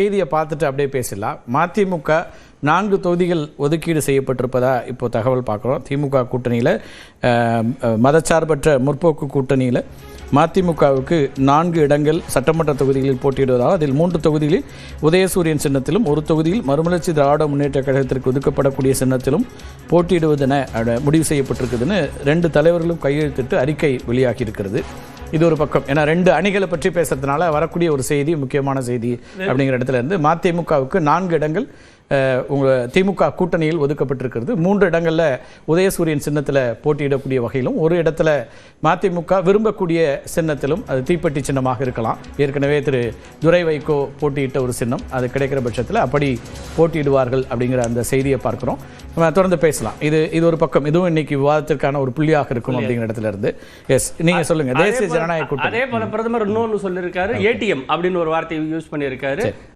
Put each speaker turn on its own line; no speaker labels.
செய்தியை பார்த்துட்டு அப்படியே பேசலாம். மதிமுக 4 தொகுதிகள் ஒதுக்கீடு செய்யப்பட்டிருப்பதா இப்போ தகவல் பார்க்குறோம். திமுக கூட்டணியில் மதச்சார்பற்ற முற்போக்கு கூட்டணியில் மதிமுகவுக்கு 4 இடங்கள் சட்டமன்ற தொகுதிகளில் போட்டியிடுவதாக, அதில் 3 தொகுதிகளில் உதயசூரியன் சின்னத்திலும், ஒரு தொகுதியில் மறுமலர்ச்சி திராவிட முன்னேற்ற கழகத்திற்கு ஒதுக்கப்படக்கூடிய சின்னத்திலும் போட்டியிடுவதென முடிவு செய்யப்பட்டிருக்குதுன்னு 2 தலைவர்களும் கையெழுத்திட்டு அறிக்கை வெளியாகி இருக்கிறது. இது ஒரு பக்கம். ஏன்னா 2 அணிகளை பற்றி பேசுறதுனால வரக்கூடிய ஒரு செய்தி, முக்கியமான செய்தி அப்படிங்கிற இடத்துல இருந்து மதிமுகவுக்கு 4 இடங்கள் திமுக கூட்டணியில் ஒதுக்கப்பட்டிருக்கிறது. 3 இடங்களில் உதயசூரியன் சின்னத்தில் போட்டியிடக்கூடிய வகையிலும், ஒரு இடத்துல மதிமுக விரும்பக்கூடிய சின்னத்திலும், அது தீப்பெட்டி சின்னமாக இருக்கலாம். ஏற்கனவே திரு துரை வைகோ போட்டியிட்ட ஒரு சின்னம், அது கிடைக்கிற பட்சத்தில் அப்படி போட்டியிடுவார்கள் அப்படிங்கிற அந்த செய்தியை பார்க்கிறோம். நம்ம தொடர்ந்து பேசலாம். இது ஒரு பக்கம். இதுவும் இன்னைக்கு விவாதத்திற்கான ஒரு புள்ளியாக இருக்கும் அப்படிங்கிற இடத்துல இருந்து. எஸ், நீங்க சொல்லுங்க. தேசிய ஜனநாயக கூட்டணி.
அதே போல பிரதமர் இன்னொன்று சொல்லியிருக்காரு, ஏடிஎம் அப்படின்னு ஒரு வார்த்தையை யூஸ் பண்ணியிருக்காரு.